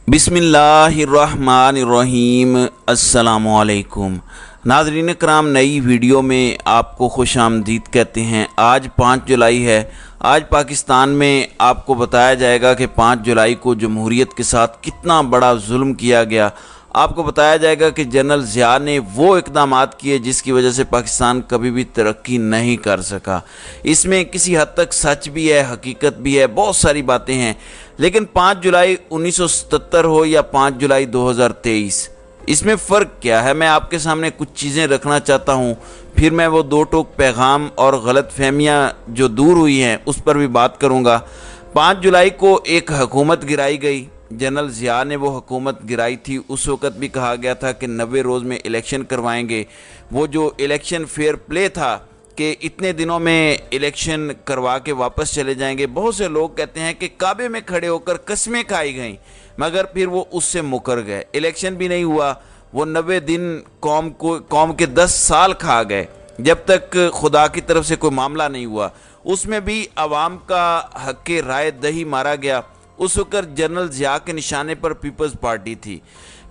बिस्मिल्लाहिर्रहमानिर्रहीम। अस्सलामुअलैकुम नाज़रीन कराम, नई वीडियो में आपको खुश आमदीद कहते हैं। आज 5 जुलाई है। आज पाकिस्तान में आपको बताया जाएगा कि 5 जुलाई को जमहूरियत के साथ कितना बड़ा जुल्म किया गया। आपको बताया जाएगा कि जनरल ज़िया ने वो इक़दामात किए जिसकी वजह से पाकिस्तान कभी भी तरक्की नहीं कर सका। इसमें किसी हद तक सच भी है, हकीकत भी है, बहुत सारी बातें हैं। लेकिन 5 जुलाई 1977 हो या 5 जुलाई 2023, इसमें फ़र्क क्या है, मैं आपके सामने कुछ चीज़ें रखना चाहता हूँ। फिर मैं वो दो टोक पैगाम और गलत फहमियाँ जो दूर हुई हैं उस पर भी बात करूँगा। 5 जुलाई को एक हुकूमत गिराई गई। जनरल ज़िया ने वो हुकूमत गिराई थी। उस वक़्त भी कहा गया था कि 90 रोज़ में इलेक्शन करवाएंगे। वो जो इलेक्शन फेयर प्ले था कि इतने दिनों में इलेक्शन करवा के वापस चले जाएंगे। बहुत से लोग कहते हैं कि काबे में खड़े होकर कस्में खाई गईं, मगर फिर वो उससे मुकर गए। इलेक्शन भी नहीं हुआ। वो 90 दिन कौम के 10 साल खा गए जब तक खुदा की तरफ से कोई मामला नहीं हुआ। उसमें भी आवाम का हक़ राय दही मारा गया। उस वक़्त जनरल ज़िया के निशाने पर पीपल्स पार्टी थी।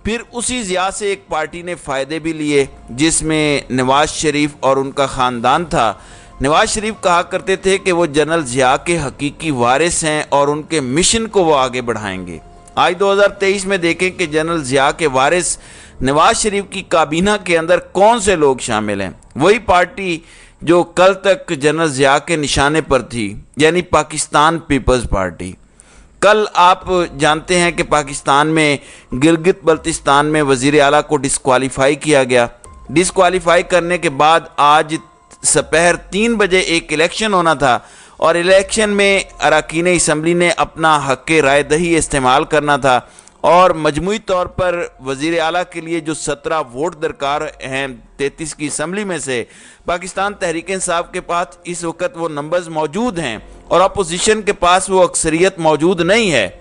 फिर उसी ज़िया से एक पार्टी ने फ़ायदे भी लिए जिसमें नवाज़ शरीफ और उनका ख़ानदान था। नवाज़ शरीफ कहा करते थे कि वो जनरल ज़िया के हकीकी वारिस हैं और उनके मिशन को वो आगे बढ़ाएंगे। आज 2023 में देखें कि जनरल ज़िया के वारिस नवाज़ शरीफ की काबीना के अंदर कौन से लोग शामिल हैं। वही पार्टी जो कल तक जनरल ज़िया के निशाने पर थी, यानी पाकिस्तान पीपल्स पार्टी। कल आप जानते हैं कि पाकिस्तान में गिलगित बल्तिस्तान में वज़ीर आला को डिस्क्वालीफाई किया गया। डिस्क्वालीफाई करने के बाद आज दोपहर 3 बजे एक इलेक्शन होना था और इलेक्शन में अरकान असम्बली ने अपना हक़ राय दही इस्तेमाल करना था और मजमूई तौर पर वज़ीर आला के लिए जो 17 वोट दरकार हैं 33 की असम्बली में से, पाकिस्तान तहरीक इंसाफ के पास इस वक्त वो नंबर्स मौजूद हैं और अपोजिशन के पास वो अक्सरियत मौजूद नहीं है।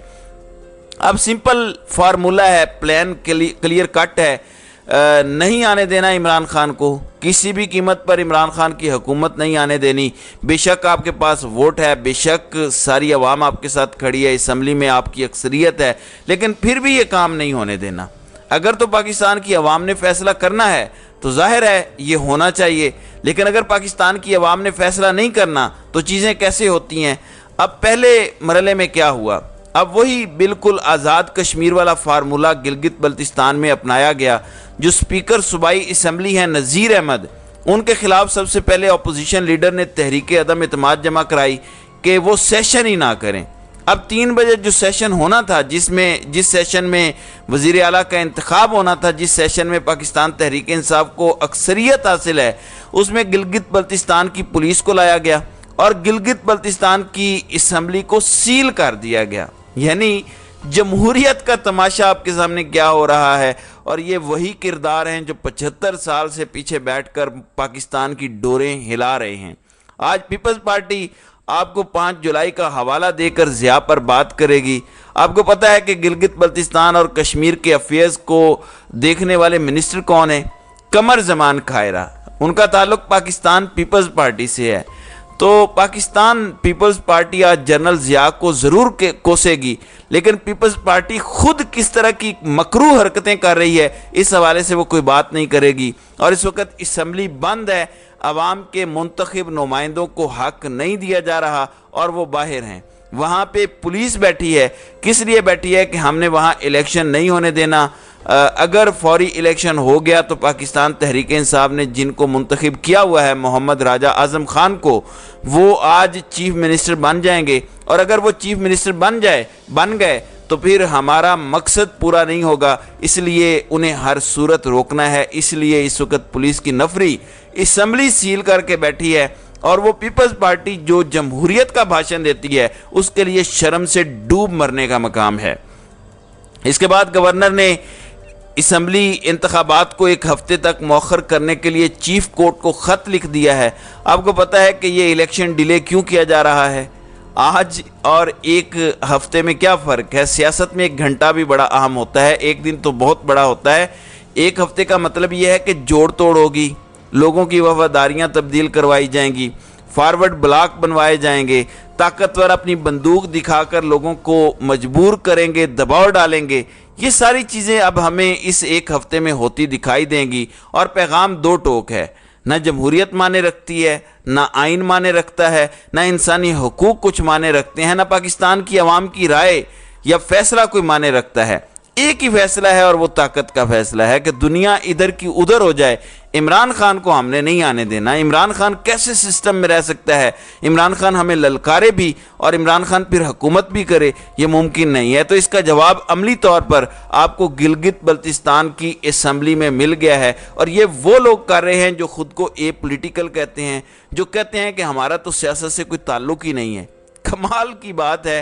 अब सिंपल फार्मूला है, प्लान क्लियर कट है, नहीं आने देना इमरान खान को। किसी भी कीमत पर इमरान खान की हुकूमत नहीं आने देनी। बेशक आपके पास वोट है, बेशक सारी आवाम आपके साथ खड़ी है, असम्बली में आपकी अक्सरियत है, लेकिन फिर भी ये काम नहीं होने देना। अगर तो पाकिस्तान की आवाम ने फ़ैसला करना है तो जाहिर है ये होना चाहिए, लेकिन अगर पाकिस्तान की आवाम ने फ़ैसला नहीं करना तो चीज़ें कैसे होती हैं। अब पहले मरहले में क्या हुआ, अब वही बिल्कुल आज़ाद कश्मीर वाला फार्मूला गिलगित बल्तिस्तान में अपनाया गया। जो स्पीकर सूबाई असम्बली हैं नज़ीर अहमद, उनके खिलाफ सबसे पहले अपोजिशन लीडर ने तहरीक अदम एतमाद जमा कराई कि वो सेशन ही ना करें। अब 3 बजे जो सेशन होना था, जिस सेशन में वज़ीर आला का इंतखाब होना था, जिस सेशन में पाकिस्तान तहरीक इंसाफ को अक्सरियत हासिल है, उसमें गिलगित बल्तिस्तान की पुलिस को लाया गया और गिलगित बल्तिस्तान की असम्बली को सील कर दिया गया। यानी जमहूरियत का तमाशा आपके सामने क्या हो रहा है। और ये वही किरदार हैं जो 75 साल से पीछे बैठकर पाकिस्तान की डोरें हिला रहे हैं। आज पीपल्स पार्टी आपको 5 जुलाई का हवाला देकर ज़िया पर बात करेगी। आपको पता है कि गिलगित बल्तिस्तान और कश्मीर के अफेयर्स को देखने वाले मिनिस्टर कौन है? कमर ज़मान खायरा। उनका ताल्लुक़ पाकिस्तान पीपल्स पार्टी से है। तो पाकिस्तान पीपल्स पार्टी आज जनरल ज़िया को ज़रूर कोसेगी, लेकिन पीपल्स पार्टी खुद किस तरह की मकरूह हरकतें कर रही है इस हवाले से वो कोई बात नहीं करेगी। और इस वक्त असम्बली बंद है, आवाम के मुंतखब नुमाइंदों को हक नहीं दिया जा रहा और वो बाहर हैं। वहाँ पे पुलिस बैठी है। किस लिए बैठी है? कि हमने वहाँ इलेक्शन नहीं होने देना। अगर फौरी इलेक्शन हो गया तो पाकिस्तान तहरीक इंसाफ ने जिनको मुंतखब किया हुआ है मोहम्मद राजा आज़म खान को, वो आज चीफ मिनिस्टर बन जाएंगे। और अगर वो चीफ मिनिस्टर बन गए तो फिर हमारा मकसद पूरा नहीं होगा। इसलिए उन्हें हर सूरत रोकना है। इसलिए इस वक्त पुलिस की नफरी असम्बली सील करके बैठी है और वो पीपल्स पार्टी जो जमहूरियत का भाषण देती है उसके लिए शर्म से डूब मरने का मकाम है। इसके बाद गवर्नर ने असम्बली इंतखाबात को 1 हफ्ते तक मौखर करने के लिए चीफ कोर्ट को ख़त लिख दिया है। आपको पता है कि ये इलेक्शन डिले क्यों किया जा रहा है? आज और 1 हफ्ते में क्या फ़र्क है? सियासत में 1 घंटा भी बड़ा अहम होता है, 1 दिन तो बहुत बड़ा होता है। 1 हफ्ते का मतलब यह है कि जोड़ तोड़ होगी, लोगों की वफादारियाँ तब्दील करवाई जाएंगी, फॉरवर्ड ब्लॉक बनवाए जाएंगे, ताकतवर अपनी बंदूक दिखाकर लोगों को मजबूर करेंगे, दबाव डालेंगे। ये सारी चीज़ें अब हमें इस एक हफ्ते में होती दिखाई देंगी। और पैगाम दो टोक है, ना जमहूरियत माने रखती है, ना आइन माने रखता है, ना इंसानी हुकूक कुछ माने रखते हैं, ना पाकिस्तान की आवाम की राय या फैसला कोई माने रखता है। एक ही फैसला है और वो ताकत का फैसला है कि दुनिया इधर की उधर हो जाए। इमरान खान को हमने नहीं आने देना। इमरान खान कैसे सिस्टम में रह सकता है? इमरान खान हमें ललकारे भी और इमरान खान फिर हुकूमत भी करे, ये मुमकिन नहीं है। तो इसका जवाब अमली तौर पर आपको गिलगित बल्तिस्तान की असम्बली में मिल गया है। और ये वो लोग कर रहे हैं जो खुद को ए पॉलिटिकल कहते हैं, जो कहते हैं कि हमारा तो सियासत से कोई ताल्लुक ही नहीं है। कमाल की बात है,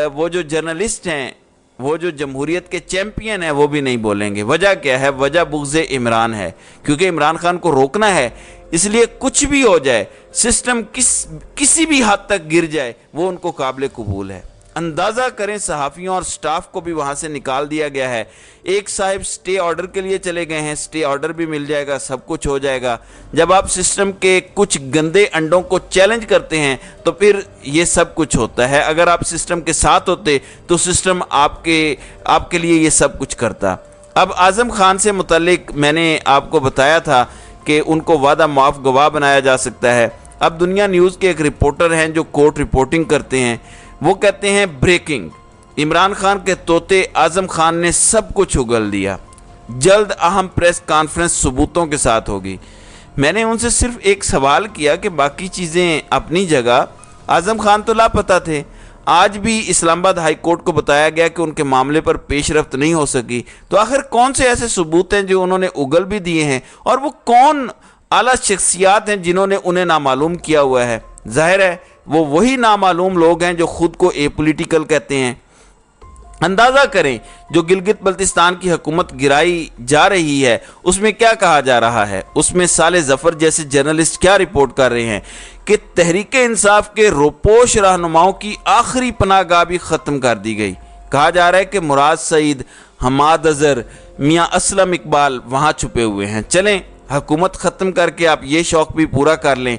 वो जो जर्नलिस्ट हैं, वो जो जमहूरियत के चैंपियन है, वो भी नहीं बोलेंगे। वजह क्या है? वजह बुग़्ज़े इमरान है, क्योंकि इमरान खान को रोकना है। इसलिए कुछ भी हो जाए, सिस्टम किसी भी हद तक गिर जाए, वो उनको काबिल कबूल है। अंदाज़ा करें, सहाफ़ियों और स्टाफ को भी वहाँ से निकाल दिया गया है। एक साहिब स्टे ऑर्डर के लिए चले गए हैं, स्टे ऑर्डर भी मिल जाएगा, सब कुछ हो जाएगा। जब आप सिस्टम के कुछ गंदे अंडों को चैलेंज करते हैं तो फिर ये सब कुछ होता है। अगर आप सिस्टम के साथ होते तो सिस्टम आपके लिए ये सब कुछ करता। अब आज़म खान से मुतल्लिक मैंने आपको बताया था कि उनको वादा माफ़ गवाह बनाया जा सकता है। अब दुनिया न्यूज़ के एक रिपोर्टर हैं जो कोर्ट रिपोर्टिंग करते हैं, वो कहते हैं ब्रेकिंग, इमरान खान के तोते आज़म खान ने सब कुछ उगल दिया, जल्द अहम प्रेस कॉन्फ्रेंस सबूतों के साथ होगी। मैंने उनसे सिर्फ एक सवाल किया कि बाकी चीज़ें अपनी जगह, आज़म खान तो लापता थे। आज भी इस्लामाबाद हाई कोर्ट को बताया गया कि उनके मामले पर पेशरफ्त नहीं हो सकी। तो आखिर कौन से ऐसे सबूत हैं जो उन्होंने उगल भी दिए हैं, और वो कौन आला शख्सियात हैं जिन्होंने उन्हें नामालूम किया हुआ है? जाहिर है वो वही नामालूम लोग हैं जो खुद को ए पॉलिटिकल कहते हैं। अंदाज़ा करें, जो गिलगित बल्तिस्तान की हुकूमत गिराई जा रही है उसमें क्या कहा जा रहा है। उसमें साले जफ़र जैसे जर्नलिस्ट क्या रिपोर्ट कर रहे हैं कि तहरीक इंसाफ के रोपोश रहनुमाओं की आखिरी पनाहगाह भी ख़त्म कर दी गई। कहा जा रहा है कि मुराद सईद, हमाद अज़हर, मियाँ असलम इकबाल वहाँ छुपे हुए हैं। चलें, हुकूमत ख़त्म करके आप ये शौक़ भी पूरा कर लें।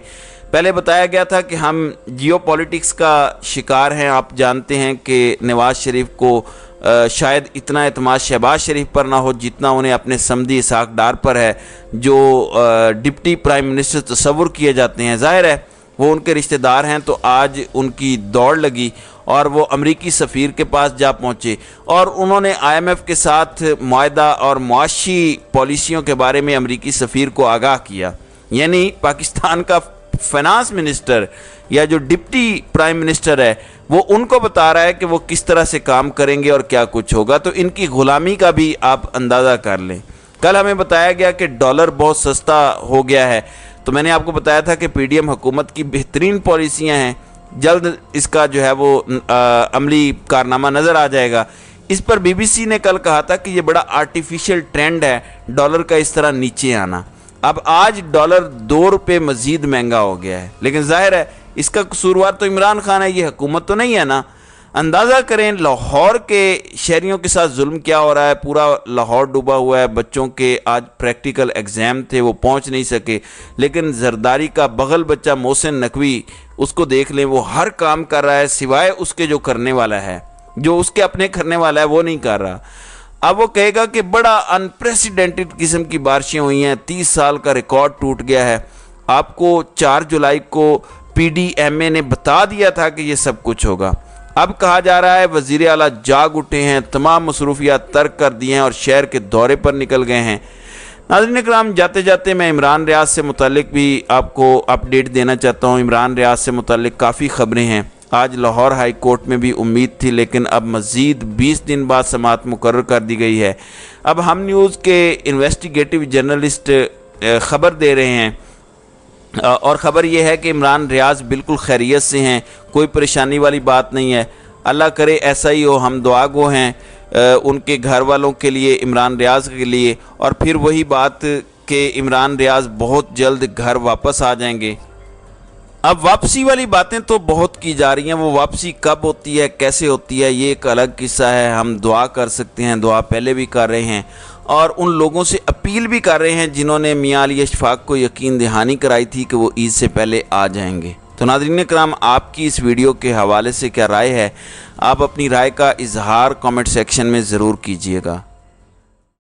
पहले बताया गया था कि हम जियो पॉलिटिक्स का शिकार हैं। आप जानते हैं कि नवाज़ शरीफ को शायद इतना एतमाद शहबाज शरीफ पर ना हो जितना उन्हें अपने समधी इसहाक डार पर है, जो डिप्टी प्राइम मिनिस्टर तस्वुर किए जाते हैं। ज़ाहिर है वो उनके रिश्तेदार हैं। तो आज उनकी दौड़ लगी और वो अमरीकी सफ़ीर के पास जा पहुँचे और उन्होंने IMF के साथ मुआहदा और मुआशी पॉलिसियों के बारे में अमरीकी सफ़ीर को आगाह किया। यानी पाकिस्तान का फाइनेंस मिनिस्टर या जो डिप्टी प्राइम मिनिस्टर है वो उनको बता रहा है कि वो किस तरह से काम करेंगे और क्या कुछ होगा। तो इनकी ग़ुलामी का भी आप अंदाज़ा कर लें। कल हमें बताया गया कि डॉलर बहुत सस्ता हो गया है। तो मैंने आपको बताया था कि PDM हुकूमत की बेहतरीन पॉलिसियाँ हैं, जल्द इसका जो है वो अमली कारनामा नज़र आ जाएगा। इस पर BBC ने कल कहा था कि ये बड़ा आर्टिफिशियल ट्रेंड है डॉलर का इस तरह नीचे आना। अब आज डॉलर 2 रुपये मज़ीद महंगा हो गया है, लेकिन जाहिर है इसका कसूरवार तो इमरान खान है, ये हुकूमत तो नहीं है ना। अंदाज़ा करें लाहौर के शहरियों के साथ जुल्म क्या हो रहा है। पूरा लाहौर डूबा हुआ है। बच्चों के आज प्रैक्टिकल एग्ज़ाम थे, वो पहुंच नहीं सके, लेकिन जरदारी का बगल बच्चा मोहसिन नकवी, उसको देख लें, वो हर काम कर रहा है सिवाय उसके जो करने वाला है, जो उसके अपने करने वाला है वो नहीं कर रहा। अब वो कहेगा कि बड़ा अनप्रेसिडेंटेड किस्म की बारिशें हुई हैं, 30 साल का रिकॉर्ड टूट गया है। आपको 4 जुलाई को PDMA ने बता दिया था कि ये सब कुछ होगा। अब कहा जा रहा है वज़ीर आला जाग उठे हैं, तमाम मसरूफियात तर्क कर दिए हैं और शहर के दौरे पर निकल गए हैं। नाज़रीन इकराम, जाते जाते मैं इमरान रियाज से मुतालिक भी आपको अपडेट देना चाहता हूँ। इमरान रियाज से मुतालिक काफ़ी ख़बरें हैं। आज लाहौर हाई कोर्ट में भी उम्मीद थी, लेकिन अब मज़ीद 20 दिन बाद समाअत मुकर्रर कर दी गई है। अब हम न्यूज़ के इन्वेस्टिगेटिव जर्नलिस्ट ख़बर दे रहे हैं और ख़बर यह है कि इमरान रियाज बिल्कुल खैरियत से हैं, कोई परेशानी वाली बात नहीं है। अल्लाह करे ऐसा ही हो। हम दुआ गो हैं उनके घर वालों के लिए, इमरान रियाज के लिए। और फिर वही बात कि इमरान रियाज बहुत जल्द घर वापस आ जाएंगे। अब वापसी वाली बातें तो बहुत की जा रही हैं, वो वापसी कब होती है, कैसे होती है, ये एक अलग किस्सा है। हम दुआ कर सकते हैं, दुआ पहले भी कर रहे हैं और उन लोगों से अपील भी कर रहे हैं जिन्होंने मियां अली अशफाक को यकीन दहानी कराई थी कि वो ईद से पहले आ जाएंगे। تو ناظرین کرام آپ کی اس ویڈیو کے حوالے سے کیا رائے ہے؟ آپ اپنی رائے کا اظہار کامنٹ سیکشن میں ضرور کیجیے گا۔